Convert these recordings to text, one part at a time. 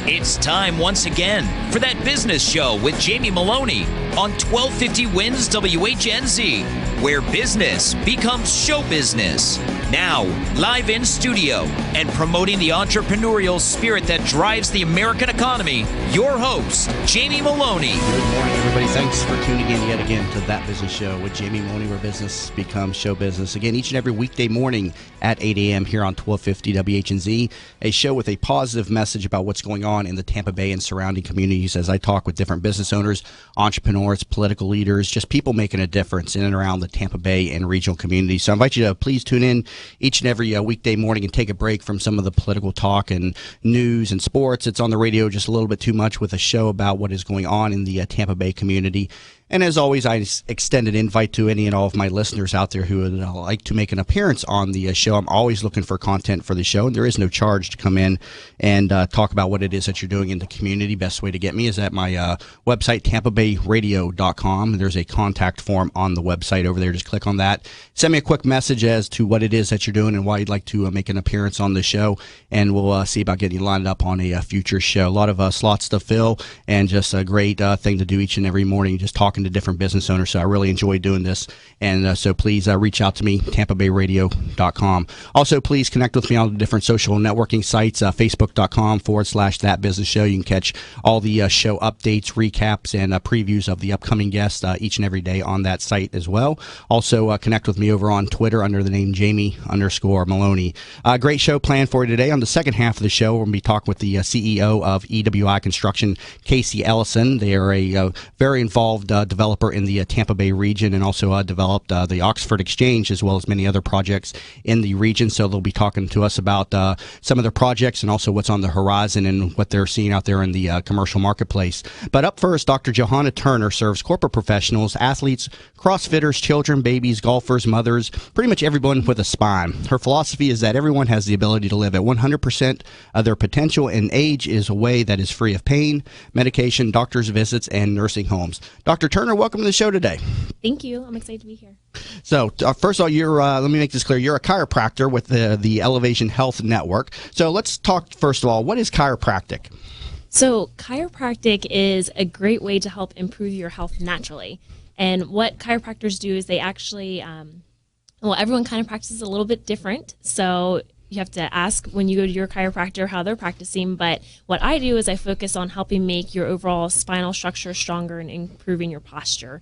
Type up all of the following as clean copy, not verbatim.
It's time once again for That Business Show with Jamie Maloney on 1250 Wins WHNZ, where business becomes show business. Now, live in studio and promoting the entrepreneurial spirit that drives the American economy, your host, Jamie Maloney. Good morning, everybody. Thanks for tuning in yet again to That Business Show with Jamie Maloney, where business becomes show business. Again, each and every weekday morning at 8 a.m. here on 1250 WHNZ, a show with a positive message about what's going on in the Tampa Bay and surrounding communities as I talk with different business owners, entrepreneurs, political leaders, just people making a difference in and around the Tampa Bay and regional communities. So I invite you to please tune in each and every weekday morning and take a break from some of the political talk and news and sports. It's on the radio just a little bit too much with a show about what is going on in the Tampa Bay community. And as always, I extend an invite to any and all of my listeners out there who would like to make an appearance on the show. I'm always looking for content for the show, and there is no charge to come in and talk about what it is that you're doing in the community. Best way to get me is at my website, tampabayradio.com. There's a contact form on the website over there. Just click on that. Send me a quick message as to what it is that you're doing and why you'd like to make an appearance on the show, and we'll see about getting you lined up on a future show. A lot of slots to fill, and just a great thing to do each and every morning, just talking to different business owners. So I really enjoy doing this, and so please reach out to me, tampabayradio.com. Also, please connect with me on the different social networking sites, facebook.com/That Business Show. You can catch all the show updates, recaps, and previews of the upcoming guests each and every day on that site as well. Also, connect with me over on Twitter under the name Jamie_Maloney. Great show planned for you today. On the second half of the show, we're going to be talking with the CEO of EWI Construction, Casey Ellison. They are a very involved developer in the Tampa Bay region, and also developed the Oxford Exchange as well as many other projects in the region. So they'll be talking to us about some of their projects and also what's on the horizon and what they're seeing out there in the commercial marketplace. But up first, Dr. Johanna Turner serves corporate professionals, athletes, CrossFitters, children, babies, golfers, mothers, pretty much everyone with a spine. Her philosophy is that everyone has the ability to live at 100% of their potential, and age is a way that is free of pain, medication, doctor's visits, and nursing homes. Dr. Turner, welcome to the show today. Thank you. I'm excited to be here. So, first of all, you're let me make this clear. You're a chiropractor with the Elevation Health Network. So let's talk, first of all, what is chiropractic? So chiropractic is a great way to help improve your health naturally. And what chiropractors do is they actually, everyone kind of practices a little bit different. So you have to ask when you go to your chiropractor how they're practicing. But what I do is I focus on helping make your overall spinal structure stronger and improving your posture.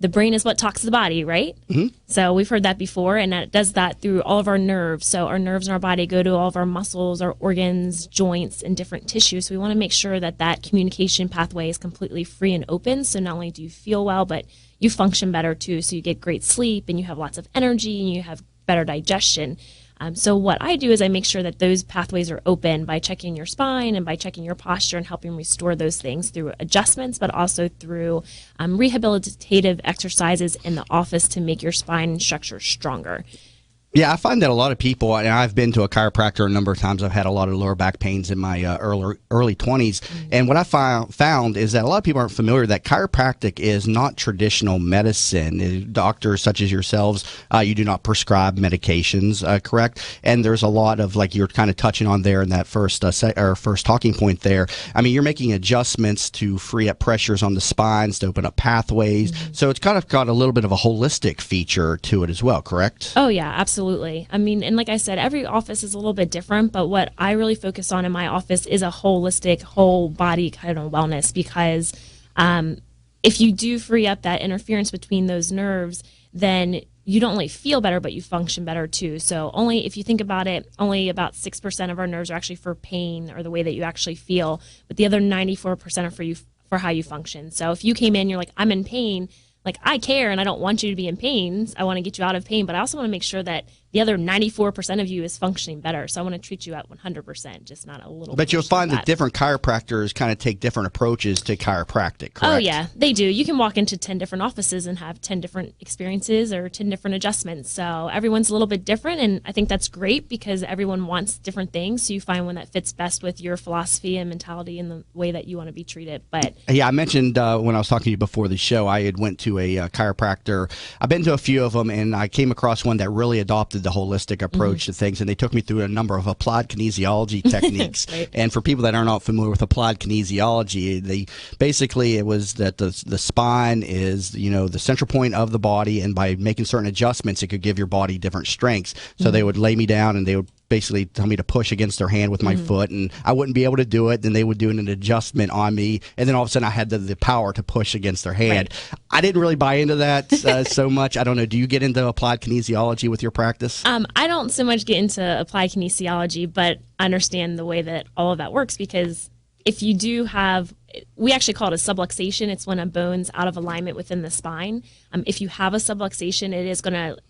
The brain is what talks to the body, right? Mm-hmm. So we've heard that before, and it does that through all of our nerves. So our nerves in our body go to all of our muscles, our organs, joints, and different tissues. So we want to make sure that that communication pathway is completely free and open. So not only do you feel well, but you function better too. So you get great sleep, and you have lots of energy, and you have better digestion. So what I do is I make sure that those pathways are open by checking your spine and by checking your posture and helping restore those things through adjustments, but also through rehabilitative exercises in the office to make your spine structure stronger. Yeah, I find that a lot of people, and I've been to a chiropractor a number of times. I've had a lot of lower back pains in my early 20s. Mm-hmm. And what I found is that a lot of people aren't familiar that chiropractic is not traditional medicine. Doctors such as yourselves, you do not prescribe medications, correct? And there's a lot of, like you're kind of touching on there in that first talking point there. I mean, you're making adjustments to free up pressures on the spines, to open up pathways. Mm-hmm. So it's kind of got a little bit of a holistic feature to it as well, correct? Oh, yeah, absolutely. I mean, and like I said, every office is a little bit different, but what I really focus on in my office is a holistic, whole body kind of wellness, because if you do free up that interference between those nerves, then you don't only feel better, but you function better too. So only, if you think about it, only about 6% of our nerves are actually for pain or the way that you actually feel, but the other 94% are for you, for how you function. So if you came in, you're like, I'm in pain, like, I care and I don't want you to be in pain. I want to get you out of pain, but I also want to make sure that the other 94% of you is functioning better. So I want to treat you at 100%, just not a little. But you'll find that different chiropractors kind of take different approaches to chiropractic, correct? Oh, yeah, they do. You can walk into 10 different offices and have 10 different experiences or 10 different adjustments. So everyone's a little bit different, and I think that's great because everyone wants different things. So you find one that fits best with your philosophy and mentality and the way that you want to be treated. But yeah, I mentioned when I was talking to you before the show, I had went to a chiropractor. I've been to a few of them, and I came across one that really adopted the holistic approach to things, and they took me through a number of applied kinesiology techniques. Right. And for people that are not familiar with applied kinesiology, it was that the spine is, the central point of the body, and by making certain adjustments, it could give your body different strengths. So they would lay me down and they would basically tell me to push against their hand with my foot, and I wouldn't be able to do it. Then they would do an adjustment on me, and then all of a sudden I had the power to push against their hand. Right. I didn't really buy into that so much. I don't know. Do you get into applied kinesiology with your practice? I don't so much get into applied kinesiology, but understand the way that all of that works, because if you do have, we actually call it a subluxation. It's when a bone's out of alignment within the spine. If you have a subluxation,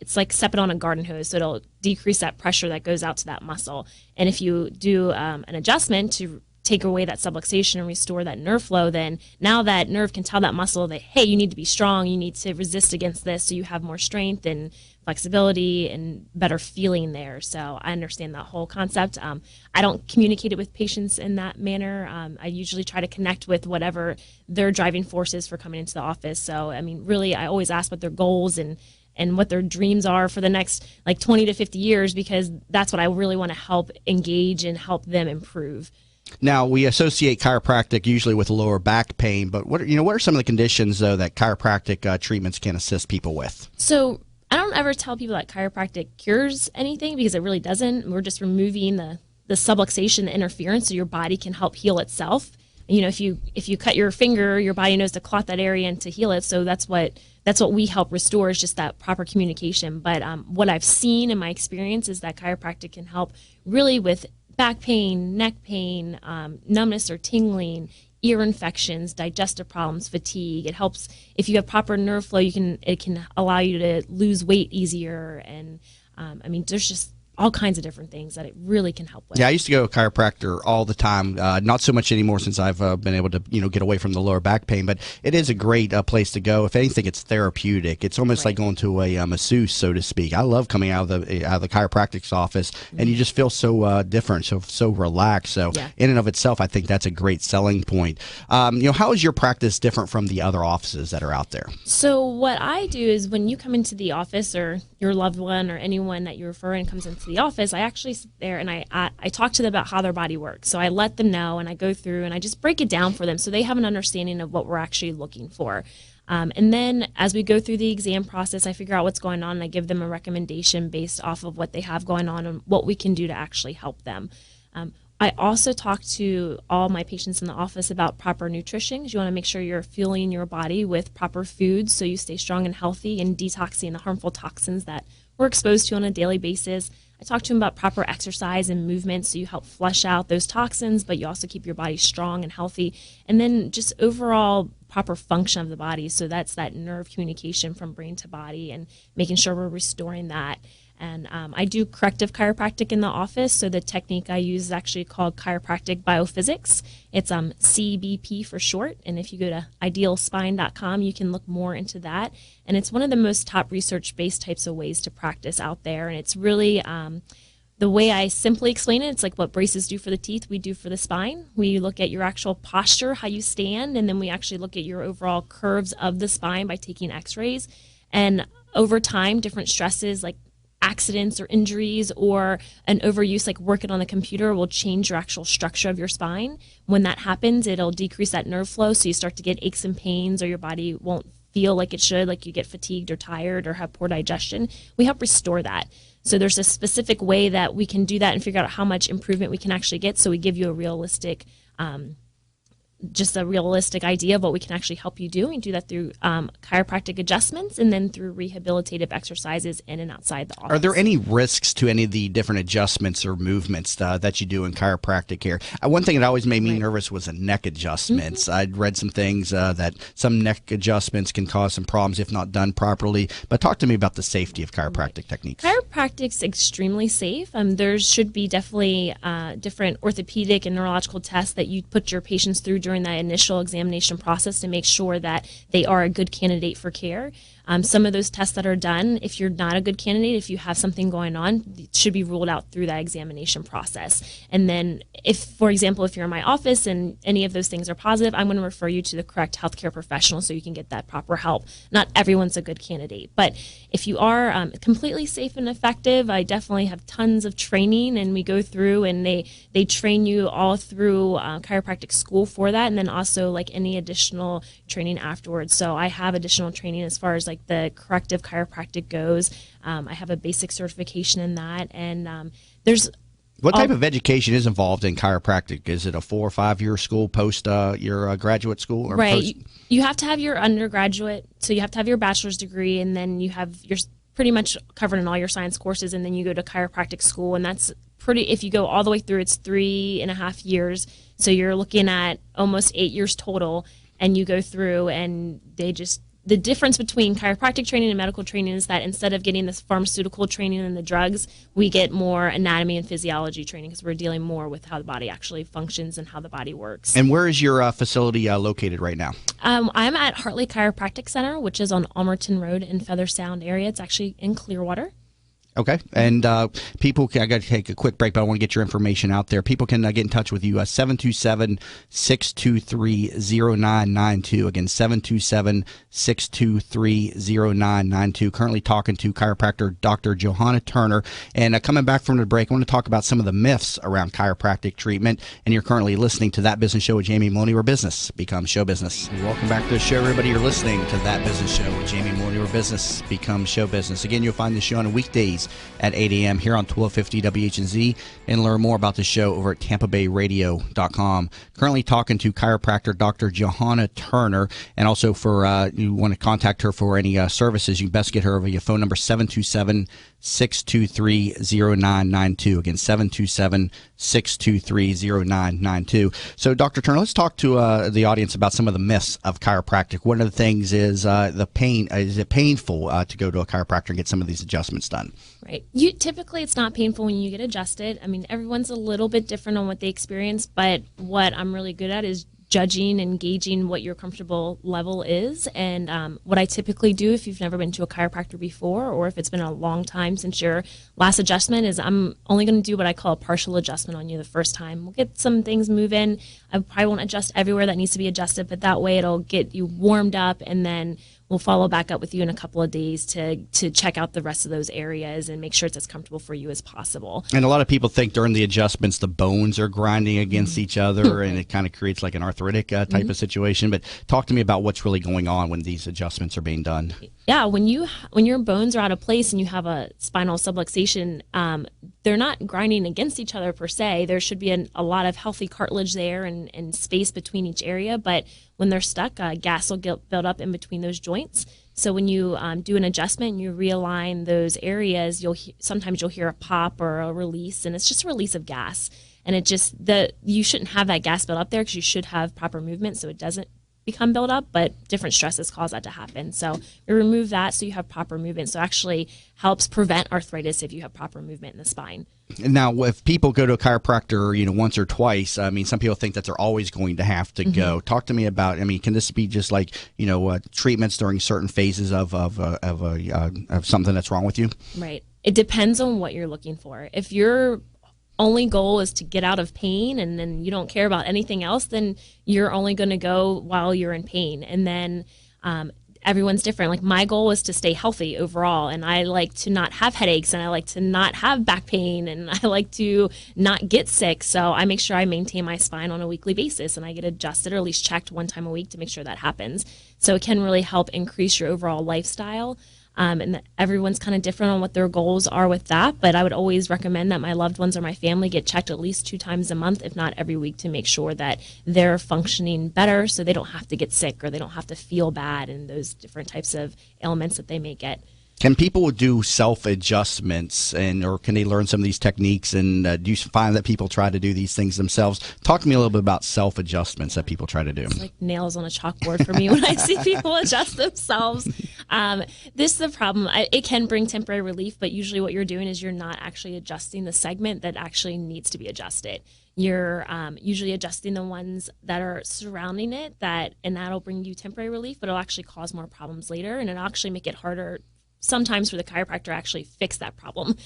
it's like stepping on a garden hose. So it'll decrease that pressure that goes out to that muscle. And if you do an adjustment to take away that subluxation and restore that nerve flow, then now that nerve can tell that muscle that, hey, you need to be strong, you need to resist against this, so you have more strength and flexibility and better feeling there. So I understand that whole concept. I don't communicate it with patients in that manner. I usually try to connect with whatever their driving force is for coming into the office. So, I mean, really, I always ask what their goals and what their dreams are for the next 20 to 50 years, because that's what I really want to help engage and help them improve. Now, we associate chiropractic usually with lower back pain, but what are some of the conditions, though, that chiropractic treatments can assist people with? So I don't ever tell people that chiropractic cures anything, because it really doesn't. We're just removing the subluxation, the interference, so your body can help heal itself. If you cut your finger, your body knows to clot that area and to heal it. So that's what we help restore, is just that proper communication. But what I've seen in my experience is that chiropractic can help really with back pain, neck pain, numbness or tingling, ear infections, digestive problems, fatigue. It helps if you have proper nerve flow. It can allow you to lose weight easier, and there's just all kinds of different things that it really can help with. Yeah, I used to go to a chiropractor all the time. Not so much anymore since I've been able to, get away from the lower back pain. But it is a great place to go. If anything, it's therapeutic. It's almost like going to a masseuse, so to speak. I love coming out of the chiropractic's office, and you just feel so different, so relaxed. So in and of itself, I think that's a great selling point. How is your practice different from the other offices that are out there? So what I do is, when you come into the office, or your loved one or anyone that you refer in comes into the office, I actually sit there and I talk to them about how their body works. So I let them know, and I go through and I just break it down for them so they have an understanding of what we're actually looking for. And then as we go through the exam process, I figure out what's going on, and I give them a recommendation based off of what they have going on and what we can do to actually help them. I also talk to all my patients in the office about proper nutrition, because you want to make sure you're fueling your body with proper foods so you stay strong and healthy, and detoxing the harmful toxins that we're exposed to on a daily basis. I talk to them about proper exercise and movement, so you help flush out those toxins, but you also keep your body strong and healthy. And then just overall proper function of the body. So that's that nerve communication from brain to body, and making sure we're restoring that. And I do corrective chiropractic in the office. So the technique I use is actually called chiropractic biophysics. It's CBP for short. And if you go to idealspine.com, you can look more into that. And it's one of the most top research-based types of ways to practice out there. And it's really the way I simply explain it, it's like what braces do for the teeth, we do for the spine. We look at your actual posture, how you stand, and then we actually look at your overall curves of the spine by taking x-rays. And over time, different stresses like accidents or injuries or an overuse like working on the computer will change your actual structure of your spine. When that happens, it'll decrease that nerve flow, so you start to get aches and pains, or your body won't feel like it should, like you get fatigued or tired or have poor digestion. We help restore that. So there's a specific way that we can do that and figure out how much improvement we can actually get, so we give you a realistic idea of what we can actually help you do, and do that through chiropractic adjustments, and then through rehabilitative exercises in and outside the office. Are there any risks to any of the different adjustments or movements that you do in chiropractic here? One thing that always made me nervous was the neck adjustments. I'd read some things that some neck adjustments can cause some problems if not done properly. But talk to me about the safety of chiropractic techniques. Chiropractic's extremely safe. There should be definitely different orthopedic and neurological tests that you put your patients through during that initial examination process to make sure that they are a good candidate for care. Some of those tests that are done, if you're not a good candidate, if you have something going on, it should be ruled out through that examination process. And then if, for example, if you're in my office and any of those things are positive, I'm going to refer you to the correct healthcare professional so you can get that proper help. Not everyone's a good candidate, but if you are completely safe and effective, I definitely have tons of training, and we go through and they train you all through chiropractic school for that, and then also like any additional training afterwards. So I have additional training as far as like the corrective chiropractic goes. I have a basic certification in that, and there's what type of education is involved in chiropractic? Is it a 4 or 5 year school post your graduate school? Or right. You have to have your undergraduate, so you have to have your bachelor's degree, and then you have your pretty much covered in all your science courses, and then you go to chiropractic school, and that's pretty, if you go all the way through, it's 3.5 years. So you're looking at almost 8 years total, and you go through, and the difference between chiropractic training and medical training is that instead of getting this pharmaceutical training and the drugs, we get more anatomy and physiology training because we're dealing more with how the body actually functions and how the body works. And where is your facility located right now? I'm at Hartley Chiropractic Center, which is on Almerton Road in Feather Sound area. It's actually in Clearwater. Okay. And people, I got to take a quick break, but I want to get your information out there. People can get in touch with you, 727-623-0992. Again, 727-623-0992. Currently talking to chiropractor Dr. Johanna Turner. And coming back from the break, I want to talk about some of the myths around chiropractic treatment. And you're currently listening to That Business Show with Jamie Maloney, where business becomes show business. Welcome back to the show, everybody. You're listening to That Business Show with Jamie Maloney, where business becomes show business. Again, you'll find this show on weekdays at 8 a.m. here on 1250 WHNZ, and learn more about the show over at TampaBayRadio.com. Currently talking to chiropractor Dr. Johanna Turner, and also for you want to contact her for any services, you best get her via phone number 727-623-0992. Again, 727-623-0992. So, Dr. Turner, let's talk to the audience about some of the myths of chiropractic. One of the things is the pain. Is it painful to go to a chiropractor and get some of these adjustments done? Right. Typically, it's not painful when you get adjusted. I mean, everyone's a little bit different on what they experience, but what I'm really good at is judging and gauging what your comfortable level is. And what I typically do, if you've never been to a chiropractor before, or if it's been a long time since your last adjustment, is I'm only going to do what I call a partial adjustment on you the first time. We'll get some things moving. I probably won't adjust everywhere that needs to be adjusted, but that way it'll get you warmed up, and then we'll follow back up with you in a couple of days to check out the rest of those areas and make sure it's as comfortable for you as possible. And a lot of people think during the adjustments the bones are grinding against each other, and it kind of creates like an arthritic type of situation. But talk to me about what's really going on when these adjustments are being done. Yeah, when your bones are out of place and you have a spinal subluxation, they're not grinding against each other per se. There should be a lot of healthy cartilage there and space between each area, but when they're stuck, gas will get built up in between those joints. So when you do an adjustment and you realign those areas, sometimes you'll hear a pop or a release, and it's just a release of gas. And you shouldn't have that gas built up there because you should have proper movement so it doesn't become built up, but different stresses cause that to happen. So we remove that so you have proper movement. So it actually helps prevent arthritis if you have proper movement in the spine. Now, if people go to a chiropractor, once or twice, I mean, some people think that they're always going to have to go. Talk to me about, I mean, can this be just like, treatments during certain phases of something that's wrong with you? Right. It depends on what you're looking for. If your only goal is to get out of pain and then you don't care about anything else, then you're only going to go while you're in pain. And then everyone's different. Like, my goal is to stay healthy overall, and I like to not have headaches, and I like to not have back pain, and I like to not get sick. So I make sure I maintain my spine on a weekly basis, and I get adjusted or at least checked one time a week to make sure that happens. So it can really help increase your overall lifestyle. And everyone's kind of different on what their goals are with that, but I would always recommend that my loved ones or my family get checked at least 2 times a month, if not every week, to make sure that they're functioning better so they don't have to get sick or they don't have to feel bad and those different types of ailments that they may get. Can people do self-adjustments, or can they learn some of these techniques, and do you find that people try to do these things themselves? Talk to me a little bit about self-adjustments that people try to do. It's like nails on a chalkboard for me when I see people adjust themselves. This is the problem. It can bring temporary relief, but usually what you're doing is you're not actually adjusting the segment that actually needs to be adjusted. You're usually adjusting the ones that are surrounding it, and that'll bring you temporary relief, but it'll actually cause more problems later, and it'll actually make it harder sometimes for the chiropractor to actually fix that problem.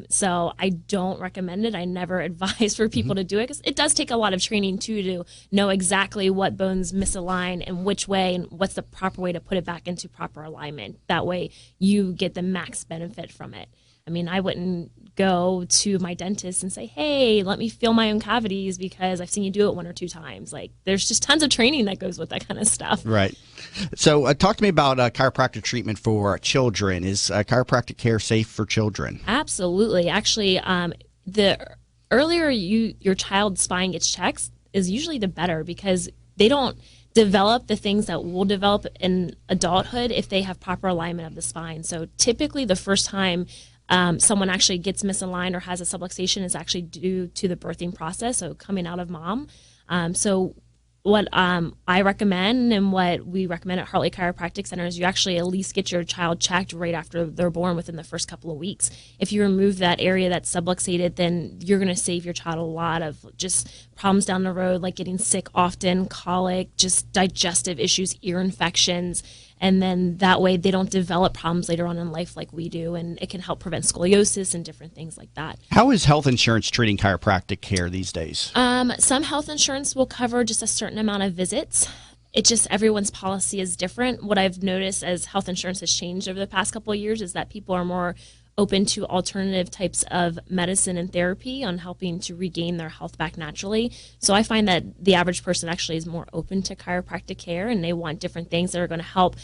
So I don't recommend it. I never advise for people to do it because it does take a lot of training too to know exactly what bones misalign and which way and what's the proper way to put it back into proper alignment. That way you get the max benefit from it. I mean, I wouldn't go to my dentist and say, hey, let me feel my own cavities because I've seen you do it 1 or 2 times. Like, there's just tons of training that goes with that kind of stuff. Right. So talk to me about chiropractic treatment for children. Is chiropractic care safe for children? Absolutely. Actually, the earlier your child's spine gets checked is usually the better because they don't develop the things that will develop in adulthood if they have proper alignment of the spine. So typically the first time someone actually gets misaligned or has a subluxation is actually due to the birthing process, so coming out of mom. So what I recommend and what we recommend at Hartley Chiropractic Center is you actually at least get your child checked right after they're born within the first couple of weeks. If you remove that area that's subluxated, then you're going to save your child a lot of just problems down the road, like getting sick often, colic, just digestive issues, ear infections. And then that way they don't develop problems later on in life like we do, and it can help prevent scoliosis and different things like that. How is health insurance treating chiropractic care these days? Some health insurance will cover just a certain amount of visits. It just, everyone's policy is different. What I've noticed as health insurance has changed over the past couple of years is that people are more open to alternative types of medicine and therapy on helping to regain their health back naturally. So I find that the average person actually is more open to chiropractic care, and they want different things that are going to help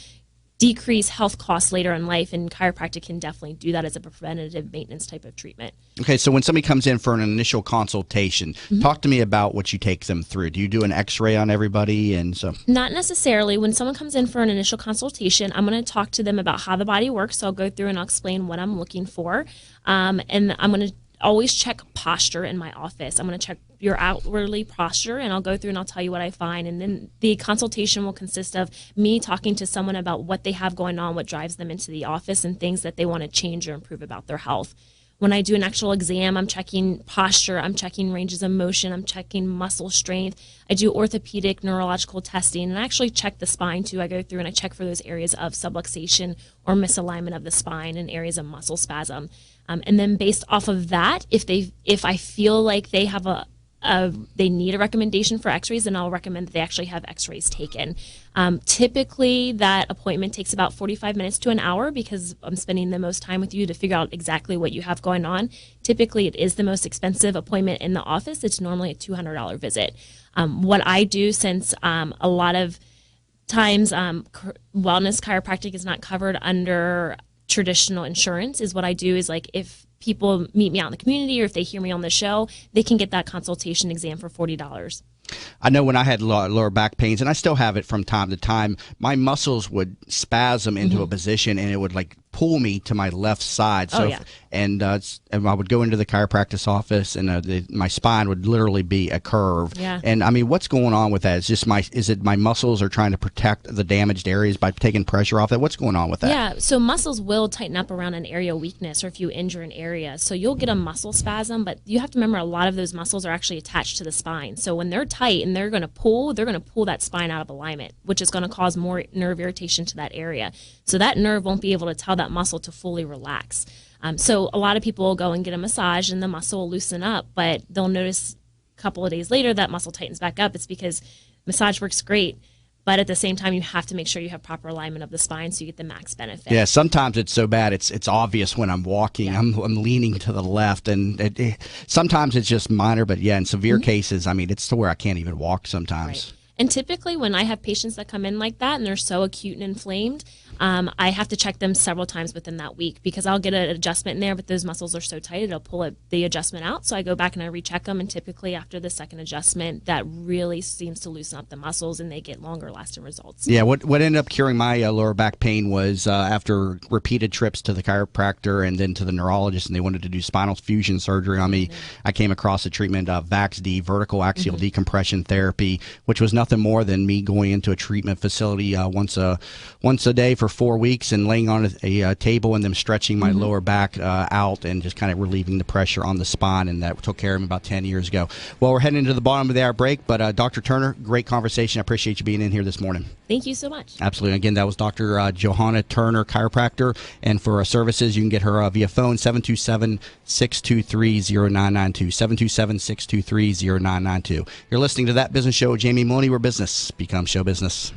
decrease health costs later in life, and chiropractic can definitely do that as a preventative maintenance type of treatment. Okay, so when somebody comes in for an initial consultation, talk to me about what you take them through. Do you do an x-ray on everybody? And so not necessarily. When someone comes in for an initial consultation, I'm going to talk to them about how the body works. So I'll go through and I'll explain what I'm looking for, and I'm going to always check posture in my office. I'm going to check your outwardly posture, and I'll go through and I'll tell you what I find. And then the consultation will consist of me talking to someone about what they have going on, what drives them into the office, and things that they want to change or improve about their health. When I do an actual exam, I'm checking posture, I'm checking ranges of motion, I'm checking muscle strength. I do orthopedic neurological testing, and I actually check the spine too. I go through and I check for those areas of subluxation or misalignment of the spine and areas of muscle spasm. And then based off of that, if I feel like they have they need a recommendation for x-rays, then I'll recommend that they actually have x-rays taken. Typically, that appointment takes about 45 minutes to an hour because I'm spending the most time with you to figure out exactly what you have going on. Typically, it is the most expensive appointment in the office. It's normally a $200 visit. What I do, since a lot of times wellness chiropractic is not covered under traditional insurance, is what I do is, like, if people meet me out in the community or if they hear me on the show, they can get that consultation exam for $40. I know when I had lower back pains, and I still have it from time to time, my muscles would spasm into a position and it would like pull me to my left side. So and I would go into the chiropractic office, and my spine would literally be a curve. Yeah. And I mean, what's going on with that? Is it my muscles are trying to protect the damaged areas by taking pressure off that? What's going on with that? Yeah, so muscles will tighten up around an area of weakness or if you injure an area. So you'll get a muscle spasm, but you have to remember a lot of those muscles are actually attached to the spine. So when they're tight and they're going to pull that spine out of alignment, which is going to cause more nerve irritation to that area. So that nerve won't be able to tell that muscle to fully relax. So a lot of people will go and get a massage and the muscle will loosen up, but they'll notice a couple of days later that muscle tightens back up. It's because massage works great, but at the same time you have to make sure you have proper alignment of the spine so you get the max benefit. Yeah, sometimes it's so bad it's obvious when I'm walking. Yeah. I'm leaning to the left, and sometimes it's just minor, but yeah, in severe cases, I mean, it's to where I can't even walk sometimes. Right. And typically when I have patients that come in like that and they're so acute and inflamed, I have to check them several times within that week because I'll get an adjustment in there, but those muscles are so tight, it'll pull the adjustment out. So I go back and I recheck them, and typically after the second adjustment, that really seems to loosen up the muscles and they get longer lasting results. Yeah, what ended up curing my lower back pain was after repeated trips to the chiropractor and then to the neurologist, and they wanted to do spinal fusion surgery on me. I came across the treatment of VAX-D, vertical axial decompression therapy, which was nothing more than me going into a treatment facility once a day for for 4 weeks and laying on a table and then stretching my lower back out and just kind of relieving the pressure on the spine, and that took care of me about 10 years ago. Well, we're heading into the bottom of the hour break, but Dr. Turner, great conversation. I appreciate you being in here this morning. Thank you so much. Absolutely. Again, that was Dr. Johanna Turner, chiropractor, and for services, you can get her via phone, 727-623-0992, 727-623-0992. You're listening to That Business Show with Jamie Maloney, where business becomes show business.